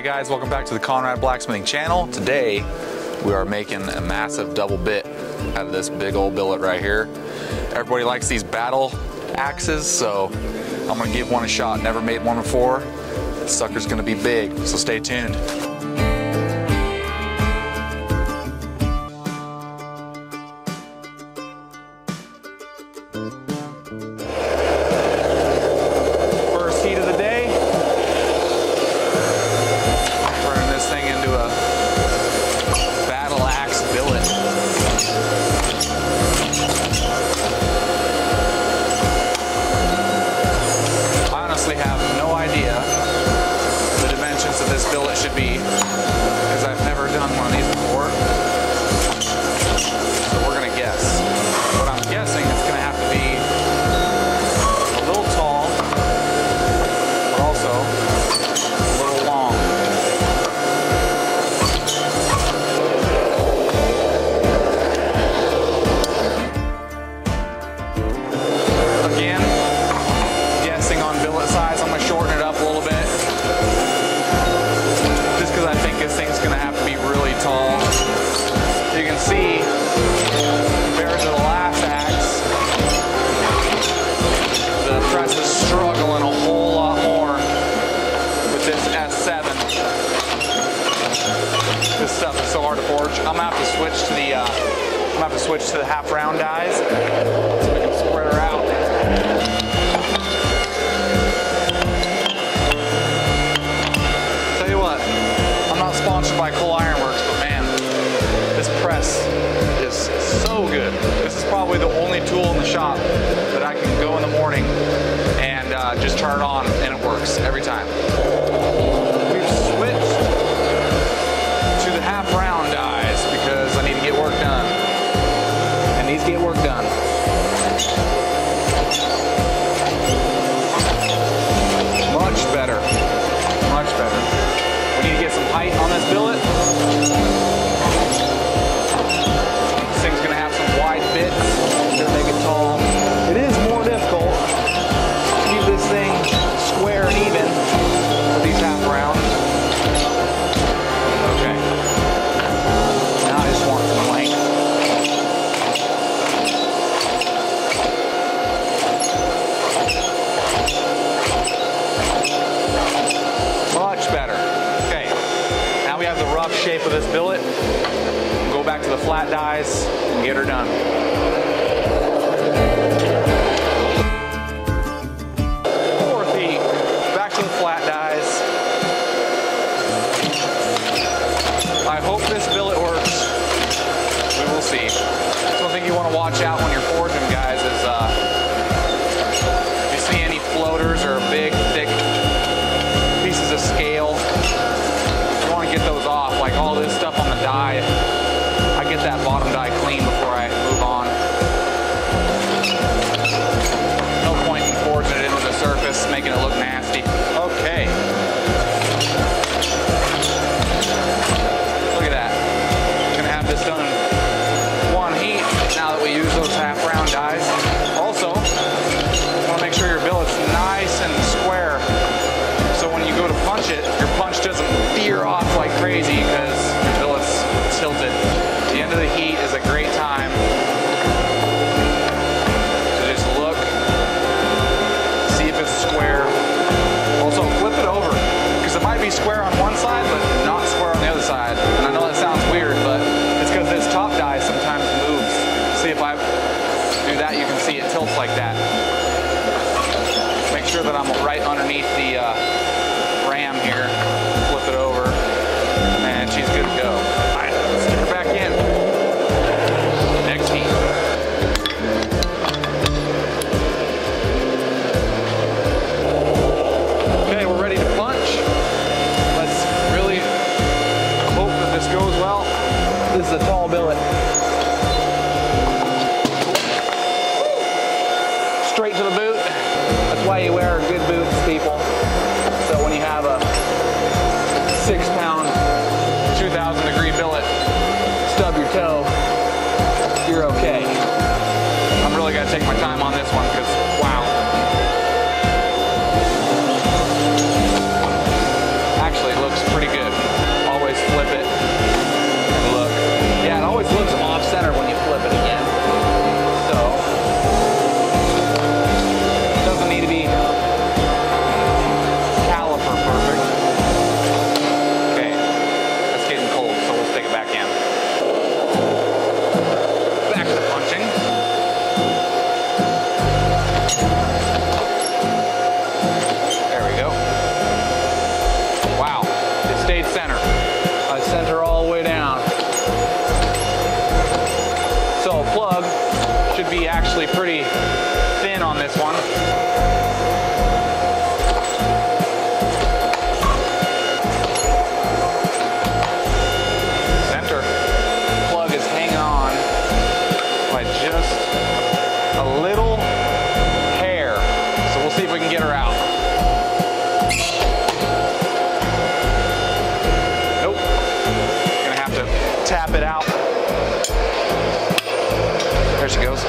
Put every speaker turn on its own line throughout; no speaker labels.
Hey guys, welcome back to the Conrad Blacksmithing channel. Today we are making a massive double bit out of this big old billet right here. Everybody likes these battle axes, so I'm gonna give one a shot. Never made one before. This sucker's gonna be big, so stay tuned. First heat of the day. Turning this thing into a battle axe billet. I honestly have no idea the dimensions of this billet should be, because I've never done one of these before. So we're gonna guess. But I'm guessing it's gonna have to be a little tall, but also a little long. Again, guessing on billet size, I'm gonna shorten it up a little bit. Just because I think this thing's gonna have to be really tall. You can see, compared to the last axe, the press is struggling a whole lot more with this S7. This stuff is so hard to forge. I'm gonna have to switch to the half round dies so we can spread her out. Tell you what, I'm not sponsored by Cole Ironworks, but man, this press is so good. This is probably the only tool in the shop that I can go in the morning and just turn it on and it works every time. We've switched to the half round dies because I need to get work done. And these get work done. Much better. Much better. We need to get some height on this billet. This thing's gonna have some wide bits to make it tall. It is more difficult to keep this thing square and even with these half rounds. Okay. Now I just want some length. Much better. Okay. Now we have the rough shape of this billet. Go back to the flat dies and get her done. Fourth heat. Back to the flat dies. I hope this billet works. We will see. One thing you want to watch out when you're forging, guys, is if you see any floaters or big, thick pieces of scale, you want to get those off. Like all this stuff on the die, I get that bottom die clean before I move on. No point in forging it into the surface, making it look nasty. Okay. Look at that. I'm gonna have this done in one heat now that we use those half round dies. Also, you want to make sure your billet's nice and square, so when you go to punch it, your punch doesn't veer off like crazy because your billet's tilted. The end of the heat is a great time to just look, see if it's square. Also, flip it over, because it might be square on one side, but not square on the other side. And I know that sounds weird, but it's because this top die sometimes moves. See, if I do that, you can see it tilts like that. Make sure that I'm right underneath the ram here. Flip it over, and she's good to go. All right, let's stick her back in. Next heat. Okay, we're ready to punch. Let's really hope that this goes well. This is a tall billet. Straight to the boot. That's why you wear good boots, people. So when you have a 6-pound, 2,000-degree billet, stub your toe, you're okay. I'm really gonna take my time on this one because, wow. Actually, it looks works pretty good. Always flip it and look. Yeah, it always looks off center when you flip it again. So, it doesn't need to be caliper perfect. Okay, that's getting cold, so we'll stick it back in. Back to punching. There we go. Wow, it stayed center. I sent her all the way down. So a plug should be actually pretty thin on this one. Center plug is hanging on by just a little hair. So we'll see if we can get her out. Nope. Gonna have to tap it out. There she goes.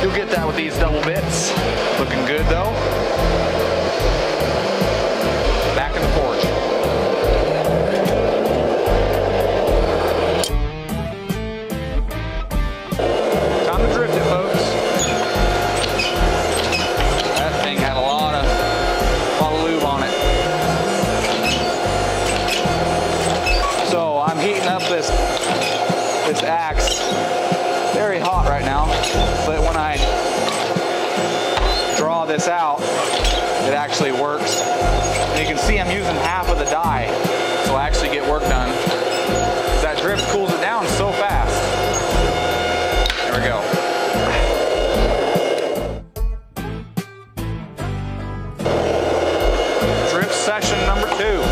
You'll get that with these double bits. Looking good though. Back in the forge. Time to drift it, folks. That thing had a lot of lube on it. So I'm heating up this axe. Very hot right now, but when I draw this out, it actually works. And you can see I'm using half of the die, so I actually get work done. That drift cools it down so fast. There we go. Drift session number 2.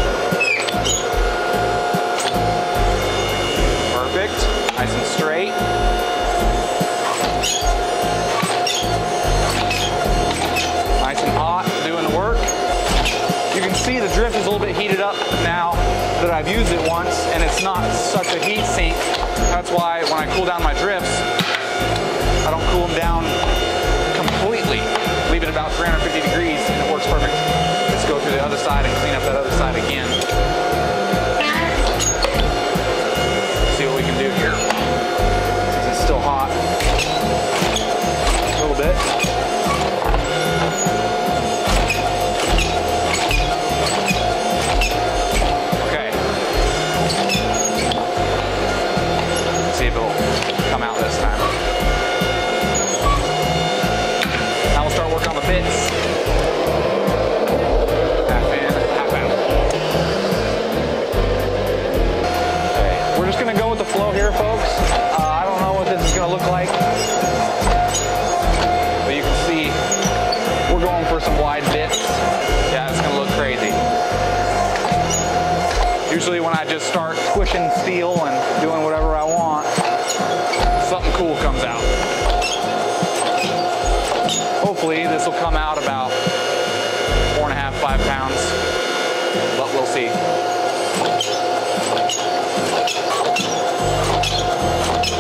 Perfect, nice and straight. Nice and hot, doing the work. You can see the drift is a little bit heated up now that I've used it once, and it's not such a heat sink. That's why when I cool down my drifts, I don't cool them down completely. Leave it about 350 degrees and it works perfect. Let's go to the other side and clean up that other side again. See what we can do here. Since it's still hot. A little bit. Okay. Let's see if it'll come out this time. Now we'll start working on the bits. Half in, half out. Okay, we're just gonna go with the flow here, folks. I don't know what this is gonna look like, but you can see we're going for some wide bits. Yeah, it's gonna look crazy. Usually when I just start squishing steel and doing whatever I want, something cool comes out. Hopefully this will come out about 4.5, 5 pounds, but we'll see.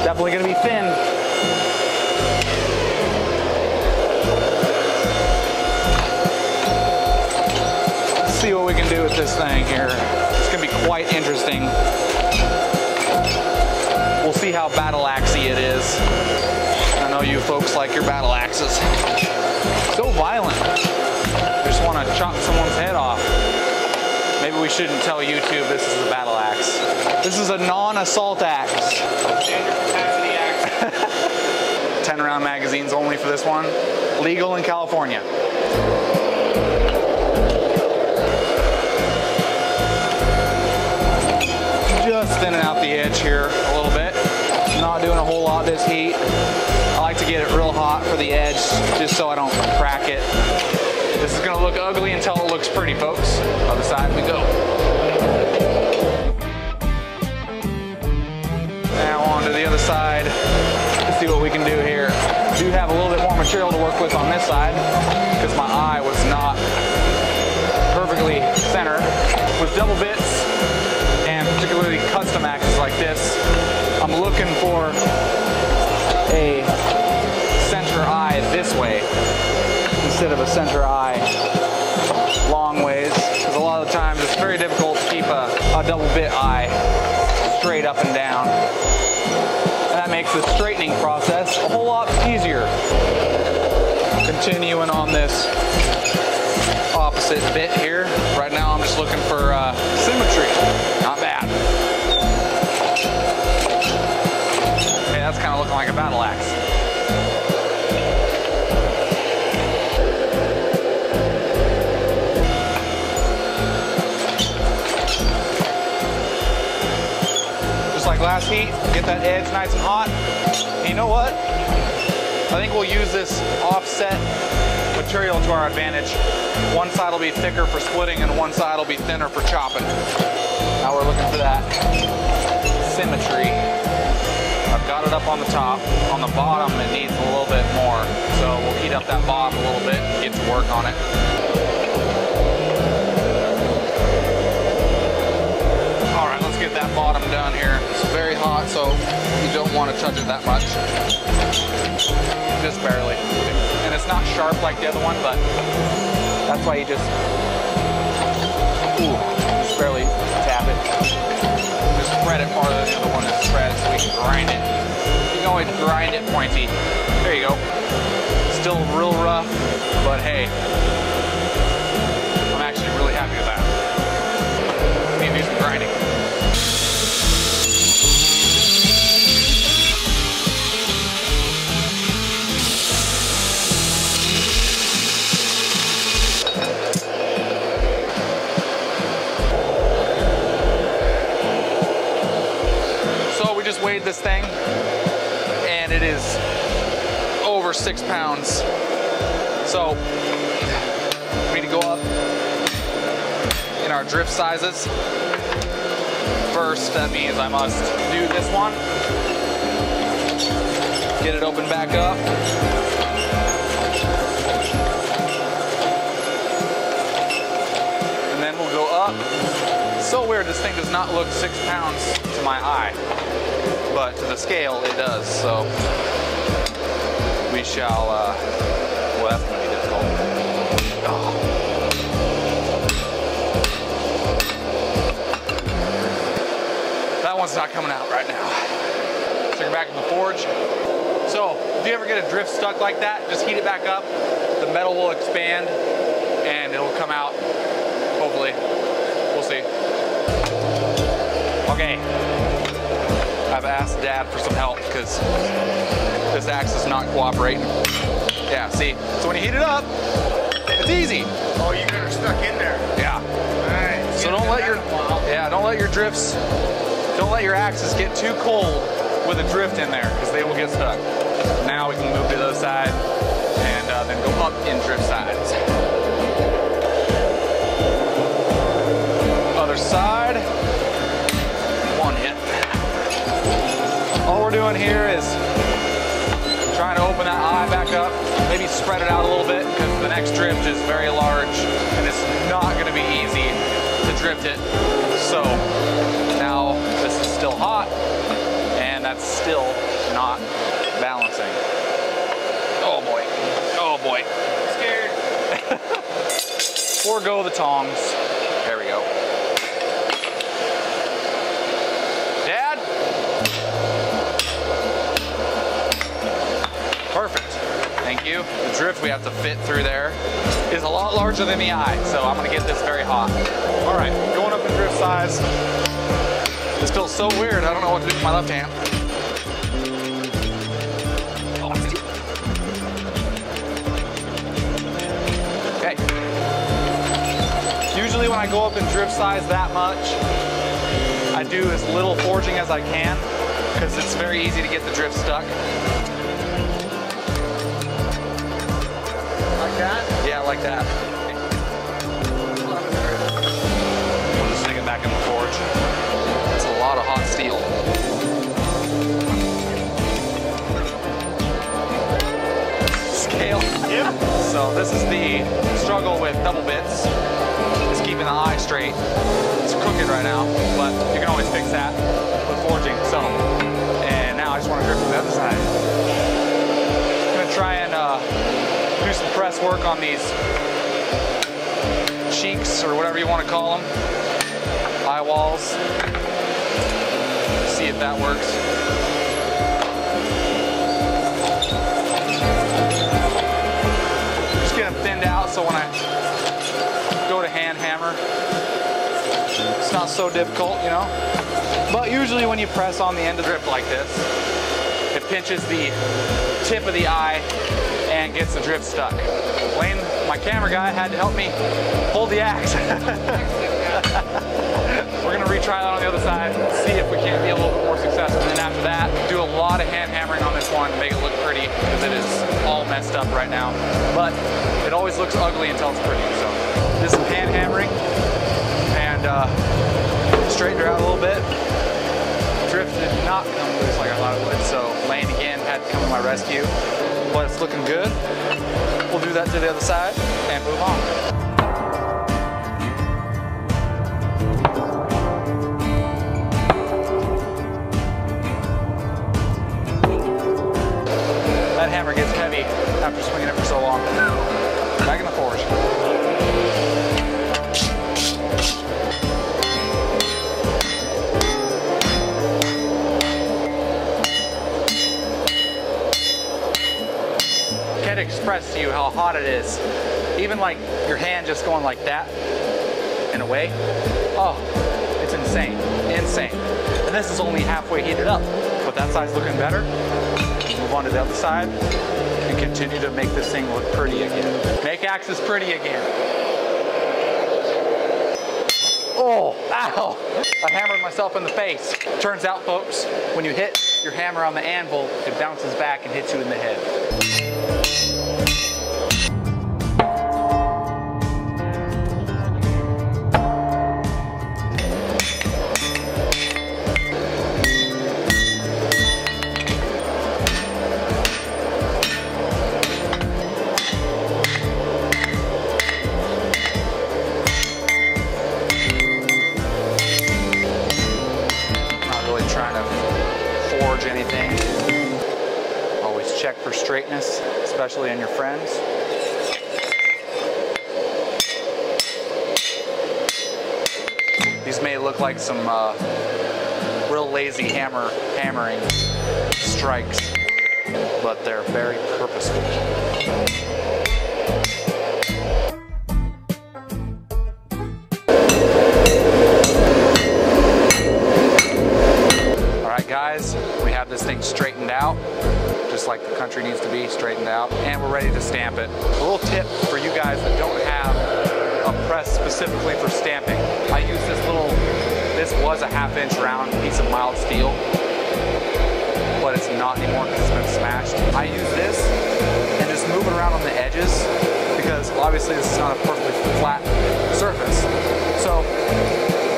Definitely gonna be thin. Let's see what we can do with this thing here. It's gonna be quite interesting. We'll see how battle axey it is. I know you folks like your battle axes. So violent. I just want to chop someone's head off. Maybe we shouldn't tell YouTube this is a battle axe. This is a non-assault axe. Standard capacity axe. 10 round magazines only for this one. Legal in California. Just thinning out the edge here a little bit. Not doing a whole lot this heat. I like to get it real hot for the edge just so I don't crack it. This is gonna look ugly until it looks pretty, folks. Other side we go. Now on to the other side. Let's see what we can do here. I do have a little bit more material to work with on this side because my eye was not perfectly centered. With double bits and particularly custom axes like this, I'm looking for a center eye this way instead of a center eye long ways, because a lot of the times it's very difficult to keep a double bit eye straight up and down. And that makes the straightening process a whole lot easier. Continuing on this opposite bit here. Right now I'm just looking for symmetry. Not bad. Okay, that's kind of looking like a battle axe. Like last heat, get that edge nice and hot. And you know what? I think we'll use this offset material to our advantage. One side will be thicker for splitting and one side will be thinner for chopping. Now we're looking for that symmetry. I've got it up on the top. On the bottom it needs a little bit more. So we'll heat up that bottom a little bit and get to work on it. Get that bottom done here. It's very hot, so you don't want to touch it that much. Just barely. And it's not sharp like the other one, but that's why you just barely tap it. Just spread it farther than the other one is spread so we can grind it. You can always grind it pointy. There you go. Still real rough, but hey, I'm actually really happy with that. We need to do some grinding. Just weighed this thing and it is over 6 pounds. So we need to go up in our drift sizes. First, that means I must do this one. Get it open back up. And then we'll go up. So weird, this thing does not look 6 pounds to my eye. But to the scale it does, so we shall, well, that's going to be difficult. Oh. That one's not coming out right now. So you're back in the forge. So if you ever get a drift stuck like that, just heat it back up. The metal will expand and it'll come out, hopefully. We'll see. Okay. I've asked Dad for some help because this axe is not cooperating. Yeah, see? So when you heat it up, it's easy.
Oh, you got her stuck in there.
Yeah.
Nice.
So don't let your drifts, don't let your axes get too cold with a drift in there because they will get stuck. Now we can move to the other side and then go up in drift sides. Other side. One hit. All we're doing here is trying to open that eye back up, maybe spread it out a little bit because the next drift is very large and it's not going to be easy to drift it. So now this is still hot and that's still not balancing. Oh boy. Oh boy.
I'm scared.
Forgo the tongs. There we go. Perfect. Thank you. The drift we have to fit through there is a lot larger than the eye, so I'm going to get this very hot. All right, going up in drift size. This feels so weird. I don't know what to do with my left hand. Okay. Usually when I go up in drift size that much, I do as little forging as I can because it's very easy to get the drift stuck.
That?
Yeah, like that. We'll just stick it back in the forge. It's a lot of hot steel. Scale.
Yeah.
So this is the struggle with double bits. It's keeping the eye straight. It's crooked right now, but you can always fix that with forging. So, and now I just want to grip from the other side. I'm gonna try and do some press work on these cheeks or whatever you want to call them. Eye walls. See if that works. Just get them thinned out so when I go to hand hammer, it's not so difficult, you know? But usually when you press on the end of the drip like this, it pinches the tip of the eye and gets the drip stuck. Lane, my camera guy, had to help me hold the axe. We're gonna retry that on the other side, see if we can't be a little bit more successful. And then after that, do a lot of hand hammering on this one to make it look pretty, because it is all messed up right now. But it always looks ugly until it's pretty. So this is hand hammering and straightened her out a little bit. Drift did not come loose like I thought it would, so Lane again had to come to my rescue. But it's looking good. We'll do that to the other side and move on. That hammer gets heavy after swinging it for so long. Back in the forge. Can't express to you how hot it is. Even like your hand just going like that in a way. Oh, it's insane, insane. And this is only halfway heated up, but that side's looking better. Move on to the other side and continue to make this thing look pretty again. Make axes pretty again. Oh, ow! I hammered myself in the face. Turns out, folks, when you hit your hammer on the anvil, it bounces back and hits you in the head. Anything. Always check for straightness, especially in your friends. These may look like some real lazy hammering strikes, but they're very purposeful. Guys, we have this thing straightened out, just like the country needs to be straightened out, and we're ready to stamp it. A little tip for you guys that don't have a press specifically for stamping. I use this was a 1/2 inch round piece of mild steel, but it's not anymore because it's been smashed. I use this and just move it around on the edges, because obviously this is not a perfectly flat surface. So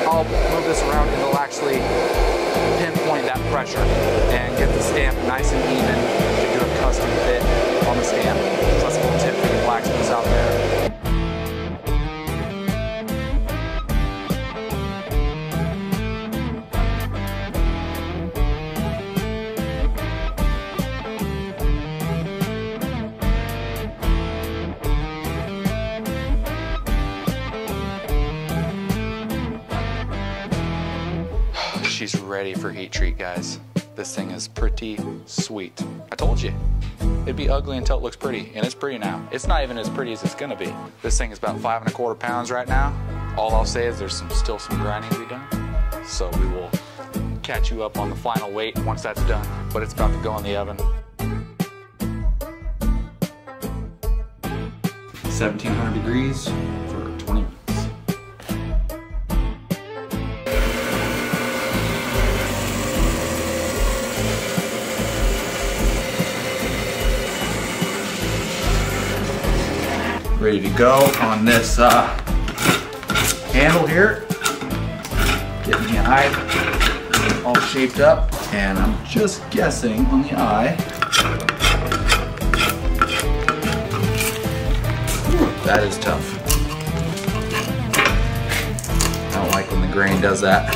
I'll move this around and it'll actually pinpoint that pressure and get the stamp nice and even to do a custom fit on the stamp. So that's a little tip for you blacksmiths out there. She's ready for heat treat, guys. This thing is pretty sweet. I told you, it'd be ugly until it looks pretty, and it's pretty now. It's not even as pretty as it's gonna be. This thing is about 5 1/4 pounds right now. All I'll say is there's still some grinding to be done. So we will catch you up on the final weight once that's done, but it's about to go in the oven. 1700 degrees for 20 minutes. Ready to go on this handle here. Getting the eye all shaped up, and I'm just guessing on the eye. That is tough. I don't like when the grain does that.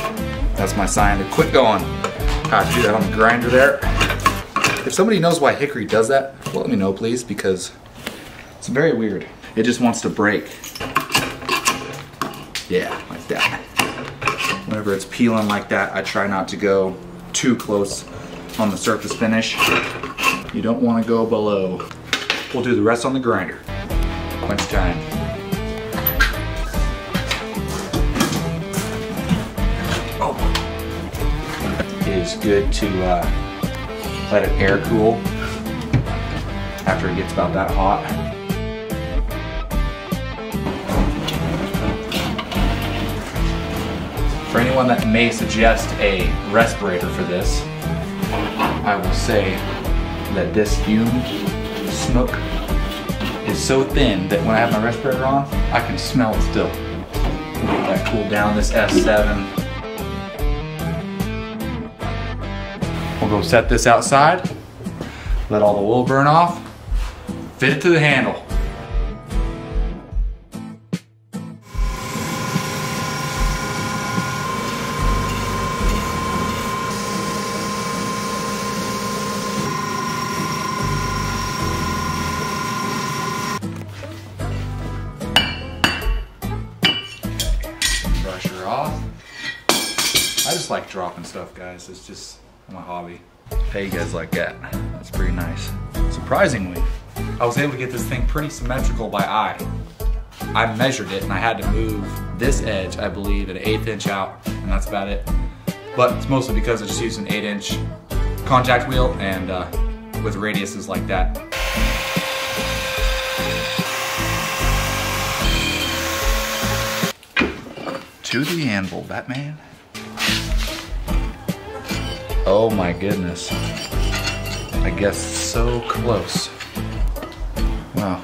That's my sign to quit going. Gotta do that on the grinder there. If somebody knows why hickory does that, let me know please, because it's very weird. It just wants to break. Yeah, like that. Whenever it's peeling like that, I try not to go too close on the surface finish. You don't want to go below. We'll do the rest on the grinder. Quench time. Oh. It is good to let it air cool after it gets about that hot. For anyone that may suggest a respirator for this, I will say that this fume smoke is so thin that when I have my respirator on, I can smell it still. Let that cool down, this S7. We'll go set this outside, let all the oil burn off, fit it to the handle. Brush her off. I just like dropping stuff, guys. It's just my hobby. Hey, you guys like that? That's pretty nice. Surprisingly, I was able to get this thing pretty symmetrical by eye. I measured it and I had to move this edge, I believe, an 1/8 inch out, and that's about it. But it's mostly because I just used an 8-inch contact wheel and with radiuses like that. To the anvil, Batman. Oh my goodness. I guess so close. Wow.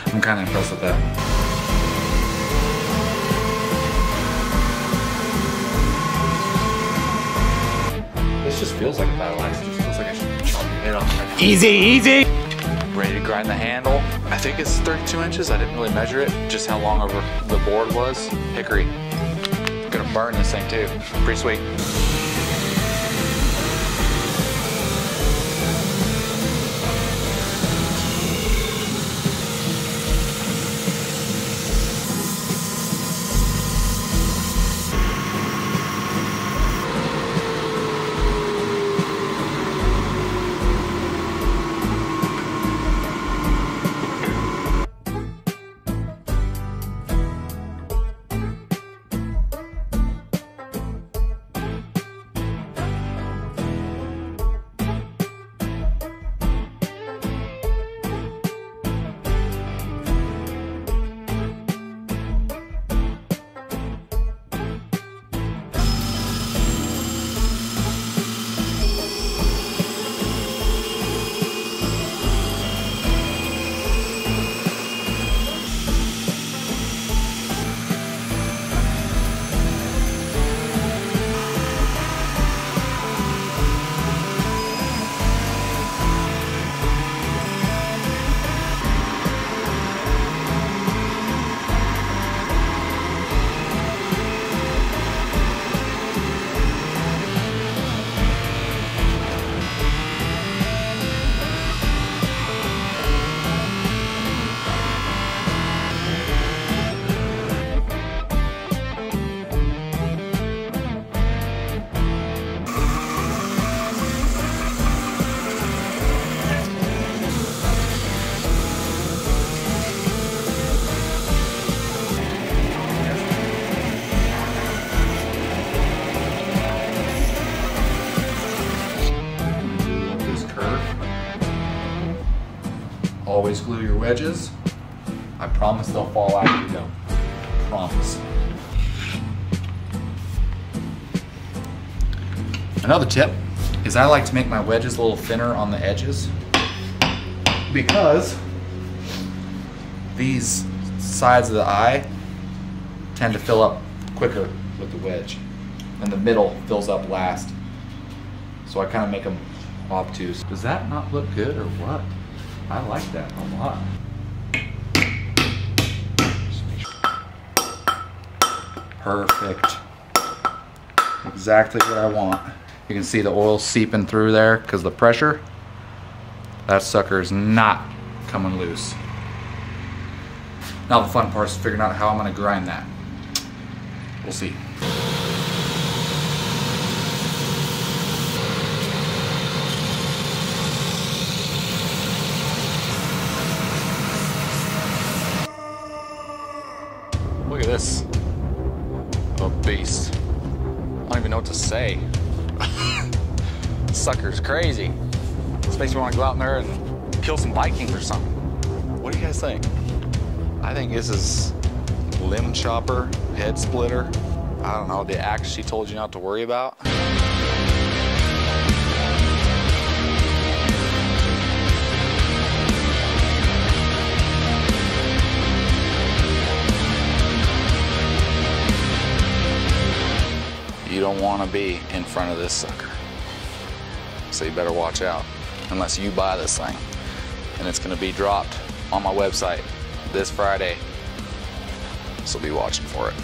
I'm kind of impressed with that. This just feels like a battle axe. It just feels like I should chop your head off.
Easy, easy!
Ready to grind the handle. I think it's 32 inches. I didn't really measure it. Just how long over the board was. Hickory. Gonna burn this thing too. Pretty sweet. Always glue your wedges. I promise they'll fall out if you don't. Promise. Another tip is I like to make my wedges a little thinner on the edges because these sides of the eye tend to fill up quicker with the wedge and the middle fills up last. So I kind of make them obtuse. Does that not look good or what? I like that a lot. Perfect. Exactly what I want. You can see the oil seeping through there because the pressure. That sucker is not coming loose. Now the fun part is figuring out how I'm going to grind that. We'll see. Look at this. A beast. I don't even know what to say. This sucker's crazy. This makes me want to go out in there and kill some Vikings or something. What do you guys think? I think this is limb chopper, head splitter. I don't know, the axe she told you not to worry about. You don't want to be in front of this sucker. So you better watch out, unless you buy this thing. And it's going to be dropped on my website this Friday. So be watching for it.